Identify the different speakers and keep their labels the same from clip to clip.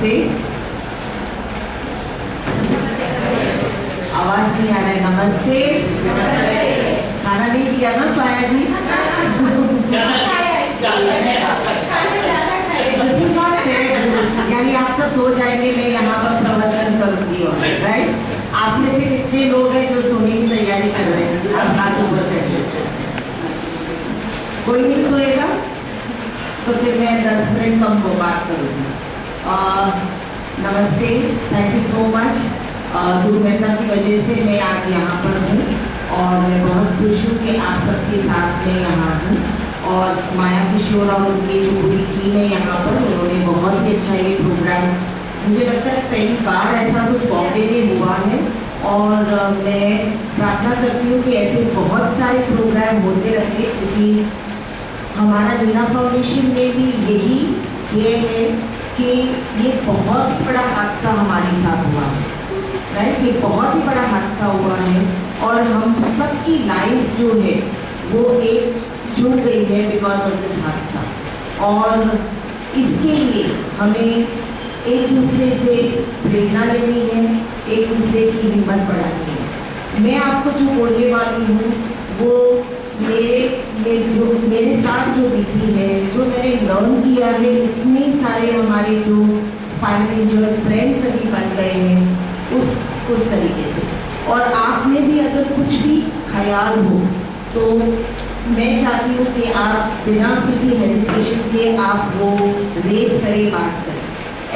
Speaker 1: नमस्ते। आवाज नहीं आ रहा है। नमस्ते। खाना नहीं दिया ना पाया जी? यानी आप सब सो जाएंगे, मैं यहाँ पर प्रवचन करूंगी। राइट, आप में से कितने लोग हैं जो सोने की तैयारी कर रहे हैं? आप हाथ ऊपर करिए। कोई नहीं सोएगा तो फिर मैं 10 मिनट कम को बात करूँगी। नमस्ते, थैंक यू सो मच। दुर्घटना की वजह से मैं आज यहाँ पर हूँ और मैं बहुत खुश हूँ कि आप सबके साथ में यहाँ हूँ। और माया किशोर और उनकी जो पूरी टीम है यहाँ पर, उन्होंने बहुत ही अच्छा ये प्रोग्राम, मुझे लगता है पहली बार ऐसा कुछ बॉम्बे में हुआ है। और मैं प्रार्थना करती हूँ कि ऐसे बहुत सारे प्रोग्राम होते रहे, क्योंकि हमारा मीना फाउंडेशन में भी यही ये है कि ये बहुत बड़ा हादसा हमारे साथ हुआ है। राइट, ये बहुत ही बड़ा हादसा हुआ है और हम सबकी लाइफ जो है वो एक जुड़ गई है बिकॉज ऑफ दिस हादसा। और इसके लिए हमें एक दूसरे से प्रेरणा लेनी है, एक दूसरे की हिम्मत बढ़ानी है। मैं आपको जो बोलने वाली हूँ वो मेरे साथ जो बीती है, जो मैंने लर्न किया है, इतने सारे हमारे जो स्पाइनल इंजर्ड फ्रेंड्स अभी बन गए हैं उस तरीके से। और आप में भी अगर कुछ भी ख्याल हो तो मैं चाहती हूँ कि आप बिना किसी हेजिटेशन के आप वो रेस करें, बात करें।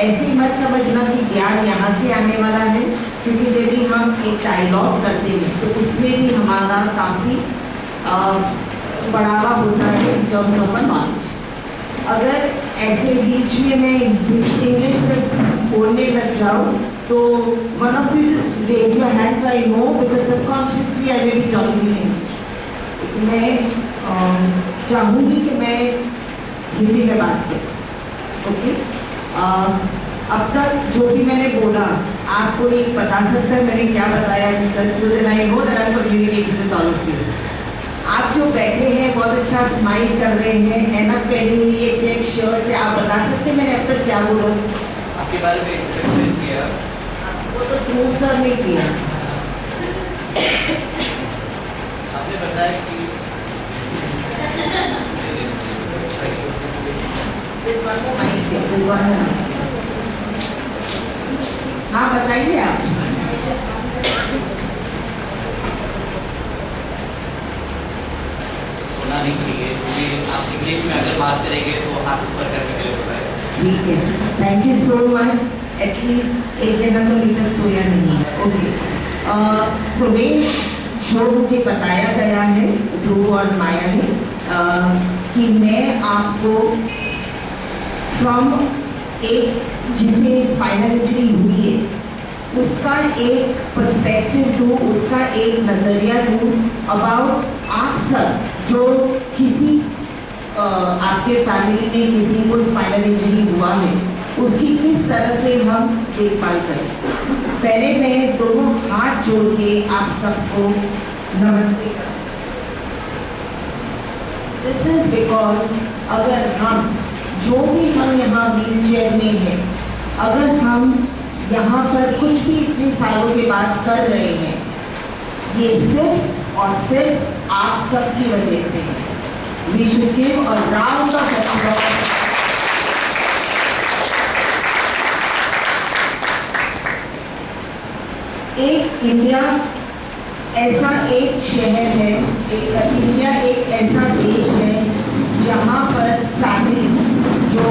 Speaker 1: ऐसे मत समझना कि ज्ञान यहाँ से आने वाला है, क्योंकि जब भी हम एक डायलॉग करते हैं तो उसमें भी हमारा काफ़ी बढ़ावा होता है टर्म्स ऑफ नॉलेज। अगर ऐसे बीच में मैं इंग्लिश में बोलने लग जाऊँ तो one of you just raise your hands, I know because subconsciously I will be talking in English. मैं चाहूँगी कि मैं हिंदी में बात करूँ। ओके, अब तक जो भी मैंने बोला आपको एक बता सकता है मैंने क्या बताया? आप जो बैठे हैं बहुत अच्छा स्माइल कर रहे हैं, एनक पहनी हुई है चेक शर्ट से, आप बता सकते हैं मैंने अब तक क्या बोला?
Speaker 2: आपके बारे में एक्सप्लेन किया।
Speaker 1: वो तो ट्रू सर ने किया।
Speaker 2: आपने बताया कि
Speaker 1: हाँ बताइए आप।
Speaker 2: नहीं चाहिए, क्योंकि आप इंग्लिश में अगर बात करेंगे तो हाथ ऊपर करके पहले बताएं।
Speaker 1: ठीक है, thank you so much. At least एक जगह तो लीडर सोया नहीं है। ओके, तो जो मुझे बताया गया है ध्रुव और माया ने कि मैं आपको फ्रॉम एक जिसे स्पाइनल इंजरी हुई है उसका एक पर्सपेक्टिव दूँ, उसका एक नज़रिया दूँ अबाउट आप सब जो किसी आपके फैमिली में किसी को स्पाइनल इंजरी हुआ है, उसकी किस तरह से हम देखभाल करें। पहले मैं दोनों हाथ जोड़ के आप सबको नमस्ते करूँ। दिस इज बिकॉज अगर हम जो भी हम यहाँ व्हील चेयर में हैं, अगर हम यहाँ पर कुछ भी इतने सालों के बाद कर रहे हैं, ये सिर्फ और सिर्फ आप सबकी वजह से है। We should give a round of applause. एक इंडिया ऐसा एक शहर है, इंडिया एक ऐसा देश है जहाँ पर फैमिली जो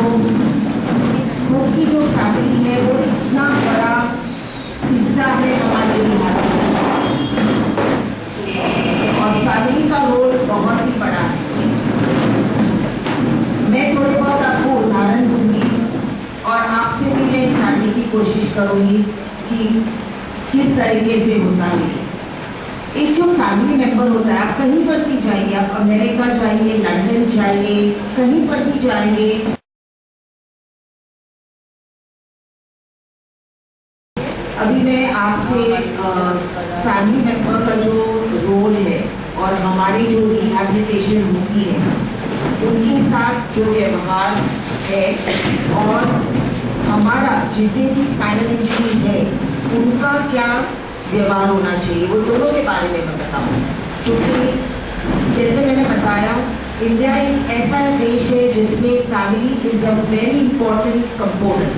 Speaker 1: खुद की जो फैमिली है वो इतना बड़ा हिस्सा है हमारे बिहार में, और फैमिली का रोल बहुत ही बड़ा है। मैं थोड़े बहुत आपको उदाहरण दूंगी और आपसे भी मैं जानने की कोशिश करूंगी कि किस तरीके से होता है। एक जो फैमिली मेंबर होता है, आप कहीं पर भी जाइए, आप अमेरिका जाइए, लंदन जाइए, कहीं पर भी जाइए, अभी मैं आपसे फैमिली मेंबर का जो रोल है और हमारी जो रिहैबिलिटेशन होती है उनके साथ जो व्यवहार है और हमारा जिसे भी स्पाइनल इंजरी है उनका क्या व्यवहार होना चाहिए, वो दोनों के बारे में मैं बताऊँ। क्योंकि जैसे मैंने बताया, इंडिया एक ऐसा देश है जिसमें family is a very important component,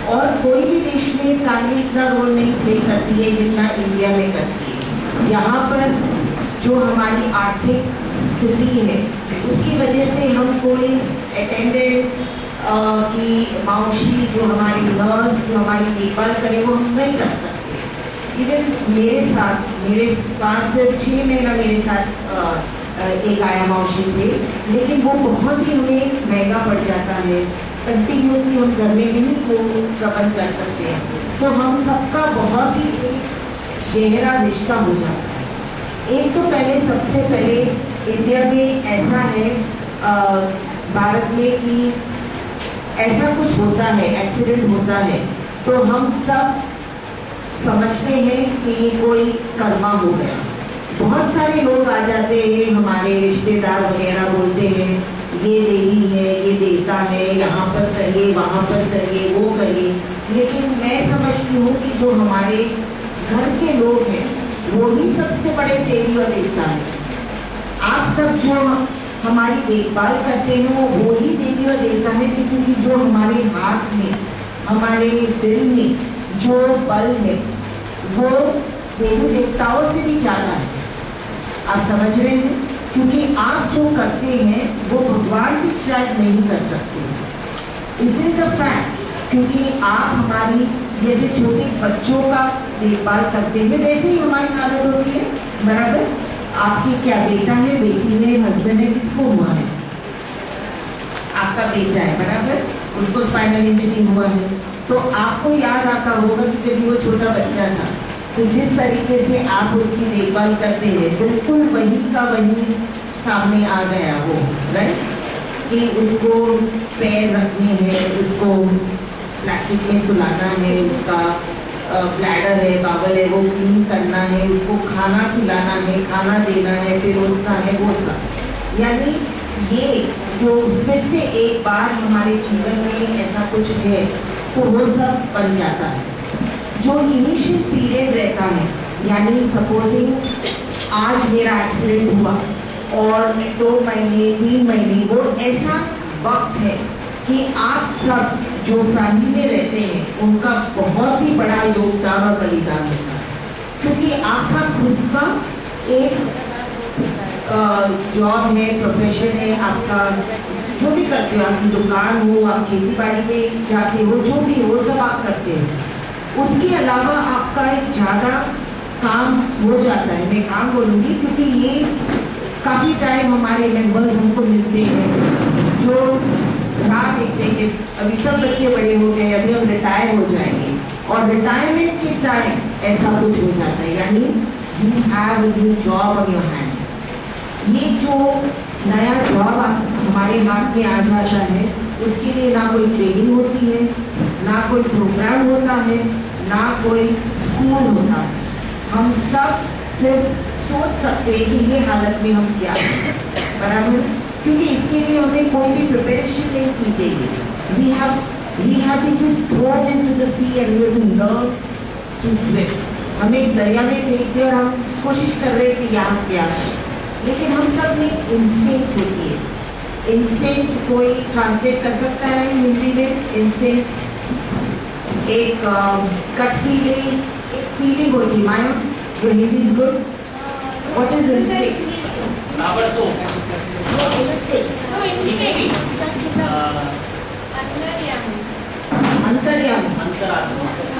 Speaker 1: और कोई भी देश में फैमिली इतना रोल नहीं प्ले करती है जितना इंडिया में करती है। यहाँ पर जो हमारी आर्थिक स्थिति है उसकी वजह से हम कोई अटेंडेंट की माउशी, जो हमारी नर्स, जो हमारी देखभाल करे, वो हम नहीं कर सकते। इवन मेरे पास 6 महीना मेरे साथ एक आया मौसी थे, लेकिन वो बहुत ही उन्हें महंगा पड़ जाता है, कंटिन्यूसली हम घर में नहीं वो प्रबंध कर सकते हैं, तो हम सबका बहुत ही एक गहरा रिश्ता हो जाता है। एक तो सबसे पहले इंडिया में ऐसा है, भारत में कि ऐसा कुछ होता है, एक्सीडेंट होता है, तो हम सब समझते हैं कि कोई कर्मा हो गया। बहुत सारे लोग आ जाते हैं, हमारे रिश्तेदार वगैरह बोलते हैं ये देवी है, ये देवता है, यहाँ पर करिए, वहाँ पर करिए, वो करिए। लेकिन मैं समझती हूँ कि जो हमारे घर के लोग हैं वो ही सबसे बड़े देवी और देवता हैं। आप सब जो हमारी देखभाल करते हैं वो ही देवी और देवता है, क्योंकि जो हमारे हाथ में, हमारे दिल में जो बल है वो देवी देवताओं से भी ज़्यादा है। आप समझ रहे हैं? क्योंकि आप जो करते हैं वो भगवान भी शायद नहीं कर सकते। इट इज अ फैक्ट, क्योंकि आप हमारी जैसे छोटे बच्चों का देखभाल करते हैं वैसे ही हमारी आदत होती है, बराबर। आपकी क्या बेटा है, बेटी है, हस्बैंड है, किसको हुआ है? आपका बेटा है, बराबर, उसको स्पाइनल इंजरी हुआ है, तो आपको याद आता होगा कि जब वो छोटा बच्चा था तो जिस तरीके से आप उसकी देखभाल करते हैं बिल्कुल वही का वही सामने आ गया वो, राइट? कि उसको पैर रखने हैं, उसको प्लास्टिक में सुलाना है, उसका ब्लैडर है, बावल है, वो क्लीन करना है, उसको खाना खिलाना है, खाना देना है, फिर उसका है वो सब। यानी ये जो फिर से एक बार हमारे जीवन में ऐसा कुछ है तो वो सब बन जाता है। जो इनिशियल पीरियड रहता है, यानी सपोजिंग आज मेरा एक्सीडेंट हुआ और 2 महीने 3 महीने, वो ऐसा वक्त है कि आप सब जो फैमिली में रहते हैं उनका बहुत ही बड़ा योगदान और बलिदान होता है, क्योंकि आपका खुद का एक जॉब है, प्रोफेशन है, आपका जो भी करते हो, आपकी दुकान हो, आप खेती बाड़ी में जाते हो, जो भी हो सब आप करते हो। उसके अलावा आपका एक ज़्यादा काम हो जाता है, मैं काम बोलूँगी क्योंकि ये काफ़ी टाइम हमारे मेंबर्स हमको मिलते हैं जो राह देखते हैं कि अभी सब बच्चे बड़े हो गए, अभी हम रिटायर हो जाएंगे, और रिटायरमेंट के टाइम ऐसा कुछ हो जाता है, यानी you have a new job on your hands. ये जो नया जॉब हमारे हाथ में आ जाता है उसके लिए ना कोई ट्रेनिंग होती है, ना कोई प्रोग्राम होता है, ना कोई स्कूल होता है। हम सब सिर्फ सोच सकते हैं कि ये हालत में हम क्या करें, बराबर, क्योंकि इसके लिए हमें कोई भी प्रिपरेशन नहीं की गई। We have been just thrown into the sea and we have to learn to swim। हमें दरिया में फेंक दिया और हम कोशिश कर रहे हैं कि यहाँ क्या है, लेकिन हम सब में इंस्टिंक्ट होती है। इंस्टिंक्ट कोई ट्रांसलेट कर सकता है हिंदी में? इंस्टिंक्ट एक गट फीलिंग, एक फीलिंग होती है। Maya, your Hindi is good. What is instinct?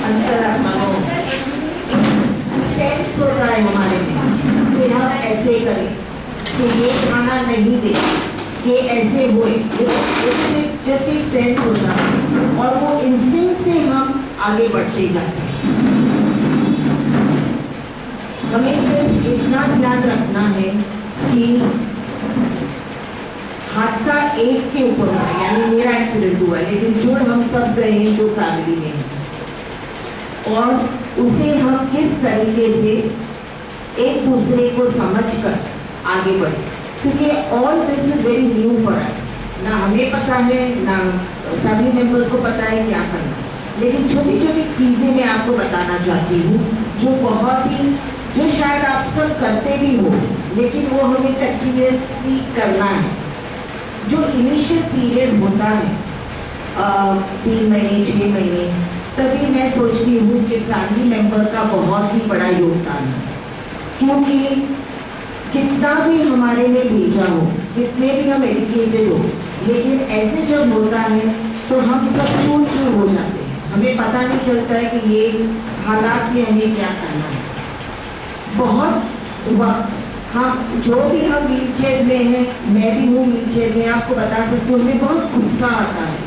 Speaker 1: अंतरात्मा सेंस होता है हमारे में कि हम ऐसे करें, कि ये खाना नहीं दे, ये ऐसे हुए, जस्ट एक सेंस होता है और वो इंस्टिंक्ट से हम आगे बढ़ते जाते हैं। हमें सिर्फ इतना ध्यान रखना है कि हादसा एक के ऊपर हुआ, यानी मेरा एक्सीडेंट हुआ, लेकिन जो हम सब गए हैं जो फैमिली में हैं, और उसे हम किस तरीके से एक दूसरे को समझकर आगे बढ़े, क्योंकि all this is very new for us. ना हमें पता है, ना फैमिली मेंबर्स को पता है क्या करना। लेकिन छोटी छोटी चीज़ें मैं आपको बताना चाहती हूँ जो बहुत ही, जो शायद आप सब करते भी हो, लेकिन वो हमें कंटिन्यूसली करना है। जो इनिशियल पीरियड होता है 3 महीने 6 महीने, तभी मैं सोचती हूँ कि फैमिली मेंबर का बहुत ही बड़ा योगदान है। क्योंकि कितना भी हमारे में भेजा हो, कितने भी हम एजुकेटेड हो, लेकिन ऐसे जब होता है तो हम सब चूर हो जाते हैं। हमें पता नहीं चलता है कि ये हालात में हमें क्या करना है। बहुत वक्त हम जो भी हम व्हील चेयर में हैं, मैं भी हूँ व्हील चेयर में, आपको बता सकती हूँ हमें बहुत गुस्सा आता है।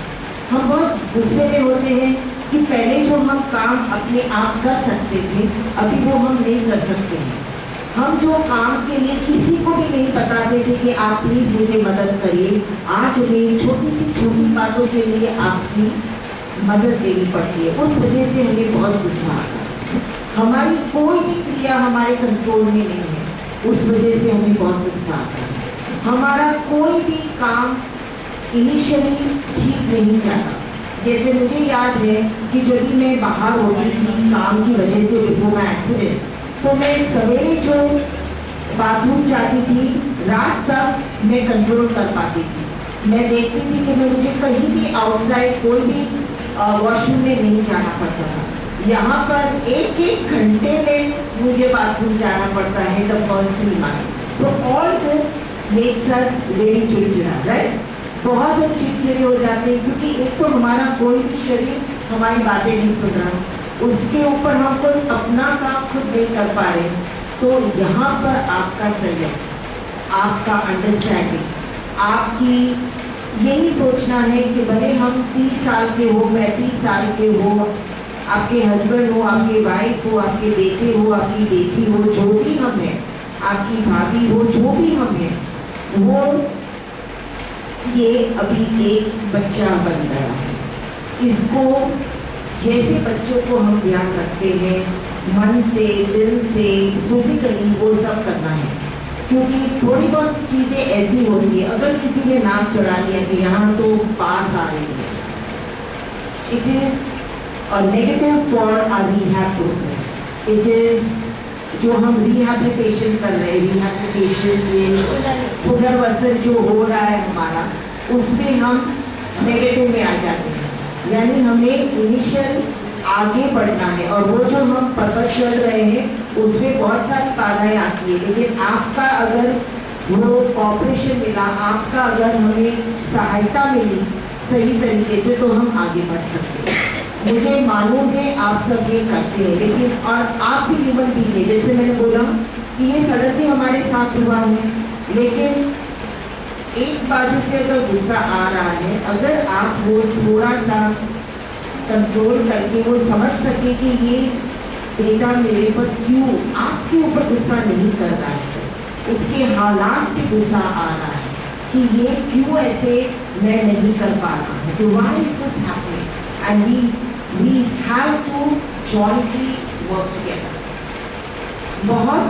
Speaker 1: हम बहुत गुस्से में होते हैं कि पहले जो हम काम अपने आप कर सकते थे, अभी वो हम नहीं कर सकते हैं। हम जो काम के लिए किसी को भी नहीं बताते थे कि आप प्लीज़ मुझे मदद करिए, आज हमें छोटी सी छोटी बातों के लिए आपकी मदद देनी पड़ती है। उस वजह से हमें बहुत गुस्सा आता है। हमारी कोई भी क्रिया हमारे कंट्रोल में नहीं है, उस वजह से हमें बहुत गुस्सा आता है। हमारा कोई भी काम इनिशियली ठीक नहीं जाता। जैसे मुझे याद है कि जब भी मैं बाहर होती थी काम की वजह से बिफोर माई एक्सीडेंट, तो मैं सवेरे जो बाथरूम जाती थी, रात तक मैं कंट्रोल कर पाती थी। मैं देखती थी कि मैं मुझे कहीं भी आउटसाइड कोई भी वॉशरूम में नहीं जाना पड़ता था। यहाँ पर एक एक घंटे में मुझे बाथरूम जाना पड़ता है the first 3 months। So all this makes us very चिड़चिड़ा, राइट? बहुत हम चिड़चिड़े हो जाते हैं क्योंकि एक तो हमारा कोई भी शरीर हमारी बातें नहीं सुन रहा, उसके ऊपर हम खुद अपना काम खुद नहीं कर पा रहे। तो यहाँ पर आपका संयम, आपका अंडरस्टैंडिंग, आपकी यही सोचना है कि भले हम 30 साल के हो, 35 साल के हो, आपके हस्बैंड हो, आपके वाइफ हो, आपके बेटे हो, आपकी बेटी हो, जो भी हम हैं, आपकी भाभी हो, जो भी हम हैं, वो ये अभी एक बच्चा बन गया है। इसको जैसे बच्चों को हम ध्यान रखते हैं, मन से, दिल से, फिजिकली, वो सब करना है। क्योंकि थोड़ी बहुत चीज़ें ऐसी होती है, अगर किसी ने नाक चढ़ा लिया कि यहाँ तो पास आ रही है, it is a negative for our rehab progress. It is जो हम रिहैबिलिटेशन कर रहे हैं, रिहैबिलिटेशन पुनर्वसन जो हो रहा है हमारा, उसमें हम नेगेटिव में आ जाते हैं। यानी हमें इनिशियल आगे बढ़ना है और वो जो हम पर्पस चल रहे हैं उसमें बहुत सारी बाधाएं आती है, लेकिन आपका अगर वो कॉपरेशन मिला, आपका अगर हमें सहायता मिली सही तरीके से, तो हम आगे बढ़ सकते हैं। मुझे मालूम है आप सब ये करते हैं, लेकिन और आप भी ह्यूमन बीइंग है, जैसे मैंने बोला कि ये सडनली हमारे साथ हुआ है, लेकिन एक बाजू से अगर गुस्सा आ रहा है, अगर आप वो थोड़ा सा कंट्रोल करके वो समझ सके कि ये बेटा मेरे पर क्यों आपके ऊपर गुस्सा नहीं कर रहा है, उसके हालात पे गुस्सा आ रहा है कि ये क्यों ऐसे मैं नहीं कर पा रहा हूँ, तो why is this happening, and we have to jointly work together. बहुत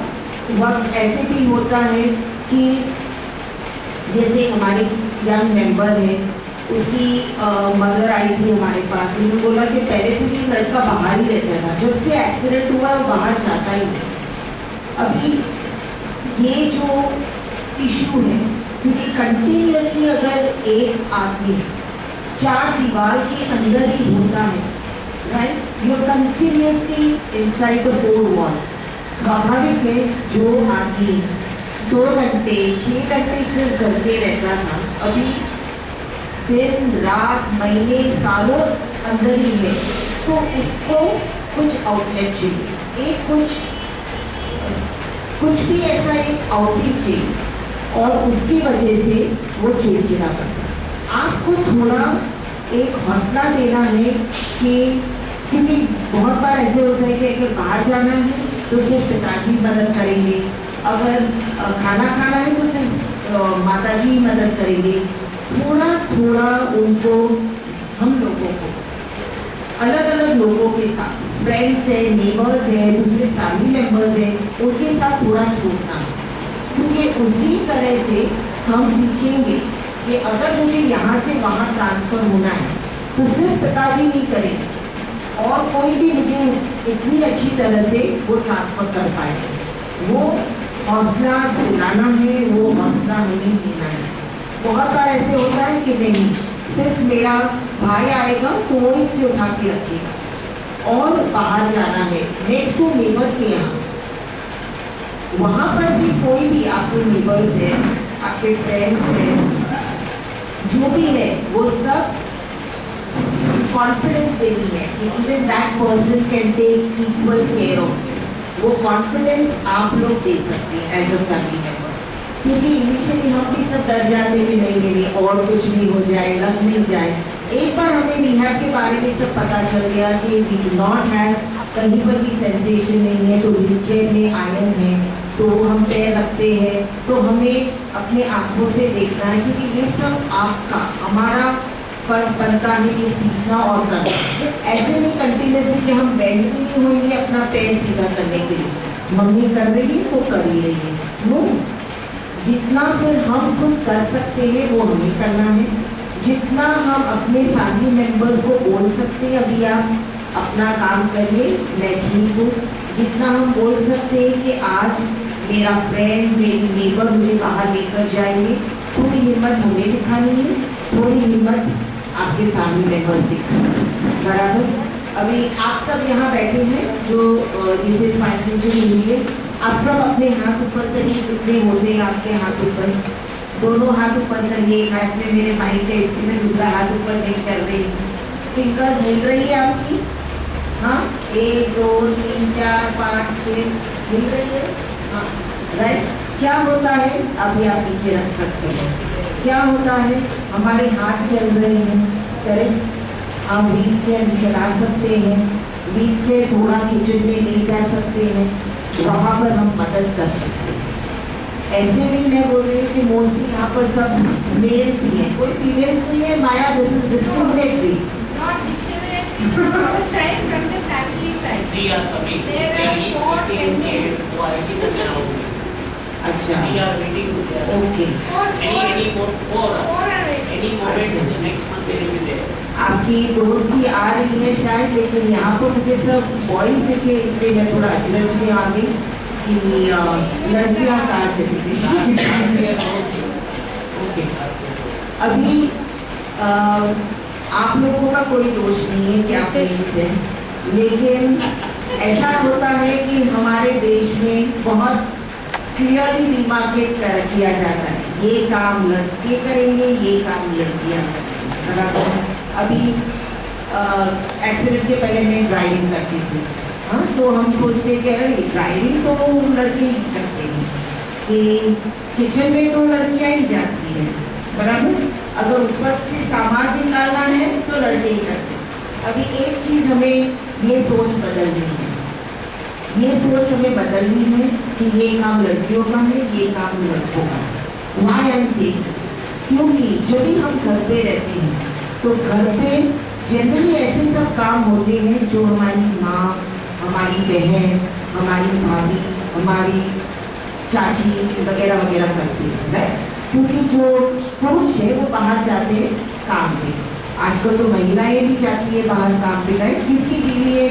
Speaker 1: वक्त ऐसे भी होता है कि जैसे हमारे यंग मेंबर है, उसकी मदर आई थी हमारे पास, उन्होंने बोला कि पहले तो ये लड़का बाहर ही रहता था, जब से एक्सीडेंट हुआ है वो बाहर जाता ही नहीं। अभी ये जो इशू है, क्योंकि कंटिन्यूसली अगर एक आदमी 4 दीवार के अंदर ही होता है, right, you are continuously inside the 4 wall, स्वाभाविक है जो आदमी 2 घंटे 6 घंटे सिर्फ घर पे रहता था, अभी दिन रात महीने सालों अंदर ही है, तो उसको कुछ आउटलेट चाहिए, एक कुछ भी ऐसा एक आउटलेट चाहिए, और उसकी वजह से वो चिड़चिड़ा करता है। आपको थोड़ा एक हौसला देना है कि, क्योंकि बहुत बार ऐसे होता है कि अगर बाहर जाना है तो सिर्फ पिताजी मदद करेंगे, अगर खाना खाना है तो सिर्फ माताजी मदद करेंगे। थोड़ा थोड़ा उनको, हम लोगों को अलग अलग लोगों के साथ, फ्रेंड्स है, नेबर्स है, दूसरे फैमिली मेम्बर्स है, उनके साथ थोड़ा छोड़ना, क्योंकि उसी तरह से हम सीखेंगे कि अगर मुझे यहाँ से वहाँ ट्रांसफ़र होना है तो सिर्फ पिताजी नहीं करेंगे, उतनी अच्छी तरह से वो ट्रांसफर कर पाए। वो हौसला दिलाना है, वो हौसला हमें देना है। बहुत बार ऐसे होता है कि नहीं, सिर्फ मेरा भाई आएगा तो वो ही उठा के रखेगा और बाहर जाना है नेक्स्ट टू नेबर के यहाँ, वहाँ पर भी कोई भी आपके नेबर्स हैं, आपके फ्रेंड्स हैं, जो भी है वो सब कॉन्फिडेंस देनी है कि even that person can take equal care of. वो कॉन्फिडेंस आप लोग दे सकते हैं एज अ फैमिली मेंबर, क्योंकि इनिशियली हम भी सब डर जाते भी नहीं और कुछ नहीं हो जाए, लग नहीं जाए। एक बार हमें रिहैब के बारे में सब पता चल गया कि वी डू नॉट हैव, कहीं पर भी सेंसेशन नहीं है, तो व्हीलचेयर में आयरन है, तो हम पैर रखते हैं, तो हमें अपने आंखों से देखना है, क्योंकि ये सब आपका हमारा फर्ज बनता है ये सीखना और करना। ऐसे नहीं कंटिन्यूसली कि हम बैंड भी नहीं होंगे अपना पैर सीधा करने के लिए, मम्मी कर रही है तो कर ही रही है। नो, जितना फिर हम खुद कर सकते हैं वो हमें करना है। जितना हम अपने फैमिली मेंबर्स को बोल सकते हैं अभी आप अपना काम करिए, मैं ठीक हूँ, जितना हम बोल सकते हैं कि आज मेरा फ्रेंड, मेरी नेबर मुझे बाहर लेकर जाएंगे, थोड़ी हिम्मत हमें दिखानी है, थोड़ी हिम्मत आपके फैमिली मेंबर्स दिखानी, बराबर। अभी आप सब यहाँ बैठे हैं जो जिसे स्पाइनल इंजरी हुई है, आप सब अपने हाथ ऊपर करिए, जितने होते हैं आपके हाथ ऊपर, दोनों हाथ ऊपर करिए। एक हाथ में मेरे माइक है, इसके में दूसरा हाथ ऊपर नहीं कर रही, फिंगर्स हिल रही है आपकी, हाँ 1 2 3 4 5 6 हिल रही है, हाँ राइट। क्या होता है, अभी आप नीचे रख सकते हैं, क्या होता है, हमारे हाथ चल रहे हैं, करेक्ट। आप व्हील चेयर चला सकते हैं, व्हील चेयर थोड़ा किचन में ले जा सकते हैं, वहाँ पर हम मदद कर सकते हैं। ऐसे नहीं मैं बोल रही हूँ कि मोस्टली यहाँ पर सब मेल्स ही हैं, कोई फीमेल्स नहीं है। Maya, this is discriminatory.
Speaker 3: Not discriminatory from our side, from the family side.
Speaker 2: We are coming.
Speaker 3: There are 4 pending.
Speaker 2: तो आएगी तो क्या होगी?
Speaker 1: अच्छा,
Speaker 2: We are waiting to there.
Speaker 1: Okay.
Speaker 2: Any more 4
Speaker 3: are waiting.
Speaker 2: any moment next month they will be there.
Speaker 1: आपकी दोस्त भी आ रही है शायद, लेकिन यहाँ पर मुझे सब बॉयज दिखे, इसलिए मैं थोड़ा अचरज में आ गई कि लड़कियाँ कहाँ चली गई। ओके, अभी आप लोगों का कोई दोष नहीं है कि आप पेरेंट्स हैं, लेकिन ऐसा होता है कि हमारे देश में बहुत क्लियरली डिमार्केट किया जाता है, ये काम लड़के करेंगे, ये काम लड़कियाँ करेंगी, बराबर है। अभी एक्सीडेंट के पहले मैं ड्राइविंग करती थी, हाँ, तो हम सोचते कि अरे ड्राइविंग तो लड़के ही करते हैं, कि किचन में तो लड़कियाँ ही जाती हैं, बराबर। अगर ऊपर से सामान निकालना है तो लड़के ही करते हैं। अभी एक चीज़ हमें ये सोच बदलनी है, ये सोच हमें बदलनी है कि ये काम लड़कियों का है, ये काम लड़कों का है। Why I'm saying this? क्योंकि जब भी हम घर पे रहते हैं तो घर पे जनरली ऐसे सब काम होते हैं जो हमारी माँ, हमारी बहन, हमारी भाभी, हमारी चाची वगैरह वगैरह करती है, राइट। क्योंकि जो पुरुष है वो बाहर जाते हैं काम पे, आजकल तो महिलाएं भी जाती है बाहर काम पे, राइट। किसकी बीवी है